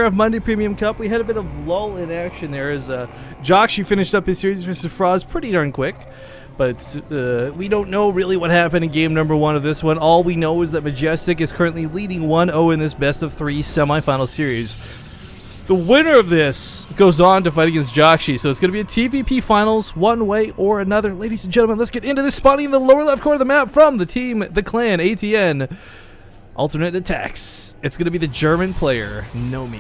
Of Monday Premium Cup, we had a bit of lull in action there as Joxy finished up his series versus Froz pretty darn quick, but we don't know really what happened in game number 1 of this one. All we know is that Majestic is currently leading 1-0 in this best of 3 semifinal series. The winner of this goes on to fight against Joxy, so it's going to be a TVP finals one way or another. Ladies and gentlemen, let's get into this. Spawning in the lower left corner of the map from the team, the clan, ATN. Alternate attacks. It's going to be the German player, KNOWME.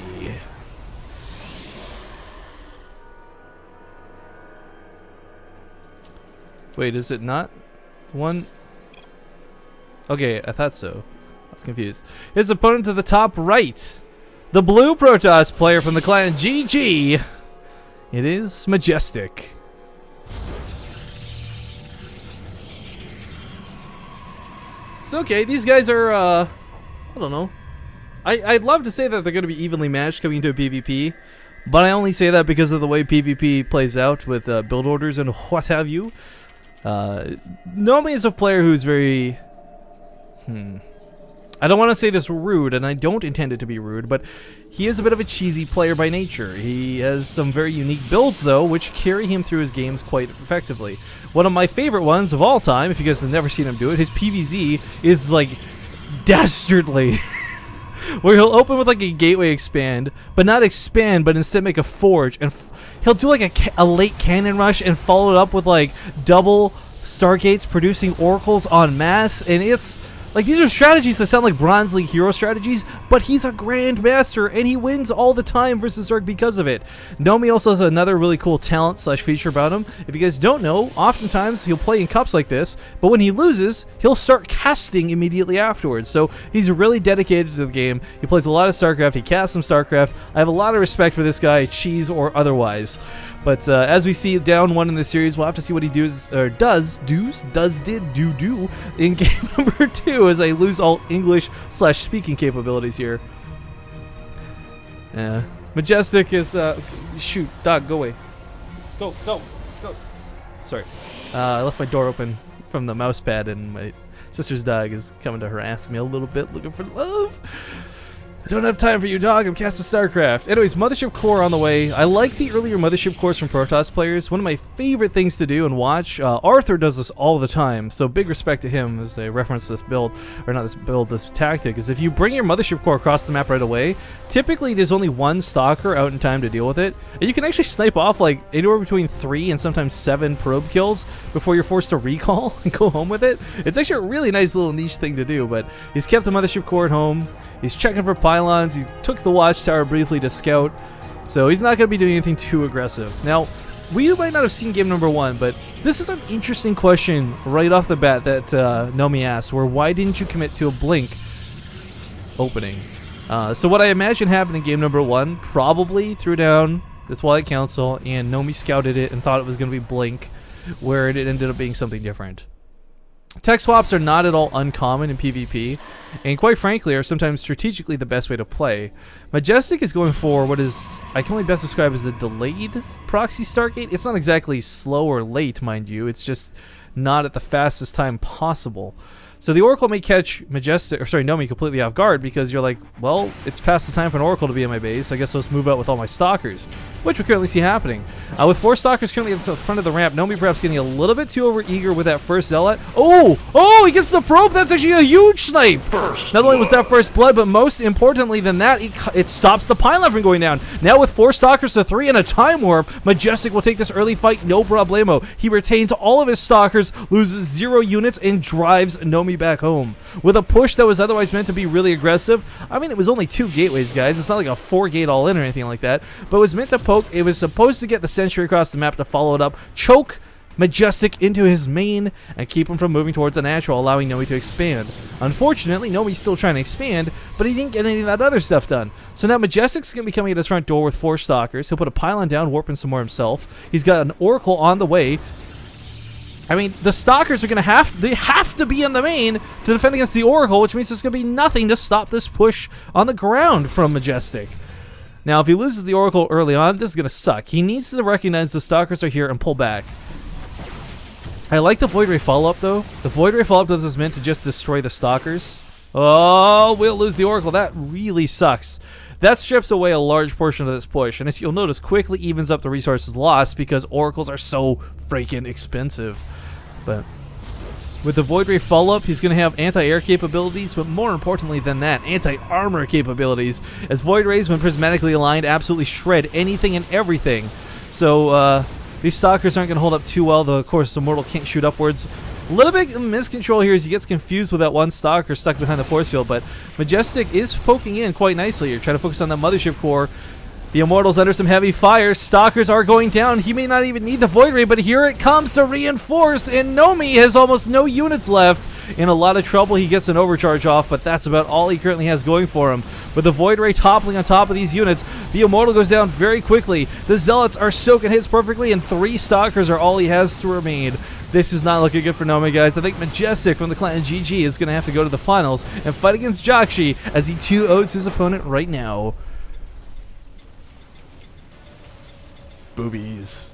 Wait, is it not one? Okay, I thought so. I was confused. His opponent to the top right, the blue Protoss player from the clan GG. It is Majestic. It's okay. These guys are, I don't know. I'd love to say that they're going to be evenly matched coming into a PvP, but I only say that because of the way PvP plays out with build orders and what have you. KNOWME is a player who's very... I don't want to say this rude, and I don't intend it to be rude, but he is a bit of a cheesy player by nature. He has some very unique builds, though, which carry him through his games quite effectively. One of my favorite ones of all time, if you guys have never seen him do it, his PvZ is, like, dastardly. Where he'll open with, like, a gateway expand, but not expand, but instead make a forge, and he'll do, like, a late cannon rush and follow it up with, like, double stargates producing oracles en masse, and it's... like, these are strategies that sound like Bronze League hero strategies, but he's a grandmaster, and he wins all the time versus Zerg because of it. KNOWME also has another really cool talent slash feature about him. If you guys don't know, oftentimes he'll play in cups like this, but when he loses, he'll start casting immediately afterwards. So he's really dedicated to the game. He plays a lot of StarCraft. He casts some StarCraft. I have a lot of respect for this guy, cheese or otherwise. But as we see down 1 in the series, we'll have to see what he does in game number 2 as I lose all English slash speaking capabilities here. Majestic is shoot, dog, go away. Go. Sorry. I left my door open from the mouse pad and my sister's dog is coming to harass me a little bit looking for love. I don't have time for you, dog. I'm casting StarCraft. Anyways, Mothership Core on the way. I like the earlier Mothership Cores from Protoss players. One of my favorite things to do and watch. Arthur does this all the time, so big respect to him as I reference this build, or not this build, this tactic, is if you bring your Mothership Core across the map right away, typically there's only one stalker out in time to deal with it, and you can actually snipe off like anywhere between 3 and sometimes 7 probe kills before you're forced to recall and go home with it. It's actually a really nice little niche thing to do, but he's kept the Mothership Core at home. He's checking for pylons. He took the watchtower briefly to scout, so he's not going to be doing anything too aggressive. Now, we might not have seen game number 1, but this is an interesting question right off the bat that KNOWME asked, where why didn't you commit to a blink opening? So what I imagine happened in game number 1, probably threw down the Twilight Council, and KNOWME scouted it and thought it was going to be blink, where it ended up being something different. Tech swaps are not at all uncommon in PvP, and quite frankly are sometimes strategically the best way to play. Majestic is going for what is, I can only best describe as a delayed proxy Stargate. It's not exactly slow or late, mind you, it's just not at the fastest time possible. So the Oracle may catch KNOWME completely off guard because you're like, well, it's past the time for an Oracle to be in my base. I guess I'll just move out with all my Stalkers, which we currently see happening. With 4 Stalkers currently at the front of the ramp, KNOWME perhaps getting a little bit too overeager with that first Zealot. Oh, he gets the probe. That's actually a huge snipe. Not only was that first blood, but most importantly than that, it stops the pylon from going down. Now with 4 Stalkers to 3 and a Time Warp, Majestic will take this early fight, no problemo. He retains all of his Stalkers, loses 0 units, and drives KNOWME back home. With a push that was otherwise meant to be really aggressive, I mean, it was only 2 gateways, guys. It's not like a 4-gate all-in or anything like that, but it was meant to poke. It was supposed to get the sentry across the map to follow it up, choke Majestic into his main, and keep him from moving towards the natural, allowing KNOWME to expand. Unfortunately, KNOWME's still trying to expand, but he didn't get any of that other stuff done. So now Majestic's going to be coming at his front door with 4 Stalkers. He'll put a pylon down, warping some more himself. He's got an Oracle on the way. I mean, the Stalkers are going to have to be in the main to defend against the Oracle, which means there's going to be nothing to stop this push on the ground from Majestic. Now, if he loses the Oracle early on, this is going to suck. He needs to recognize the Stalkers are here and pull back. I like the Void Ray follow-up, though. The Void Ray follow-up is meant to just destroy the Stalkers. Oh, we'll lose the Oracle. That really sucks. That strips away a large portion of this push, and as you'll notice, quickly evens up the resources lost because oracles are so freaking expensive. But with the Void Ray follow-up, he's going to have anti-air capabilities, but more importantly than that, anti-armor capabilities, as Void Rays, when prismatically aligned, absolutely shred anything and everything. So, these Stalkers aren't going to hold up too well, though, of course, Immortal can't shoot upwards. A little bit of miscontrol here as he gets confused with that one Stalker stuck behind the force field, but Majestic is poking in quite nicely. You're trying to focus on the Mothership core. The Immortal's under some heavy fire. Stalkers are going down. He may not even need the Void Ray, but here it comes to reinforce, and KNOWME has almost no units left. In a lot of trouble, he gets an overcharge off, but that's about all he currently has going for him. With the Void Ray toppling on top of these units, the Immortal goes down very quickly. The Zealots are soaking hits perfectly, and 3 Stalkers are all he has to remain. This is not looking good for KNOWME, guys. I think Majestic from the clan GG is going to have to go to the finals and fight against Jakshi as he 2-0s his opponent right now. Boobies.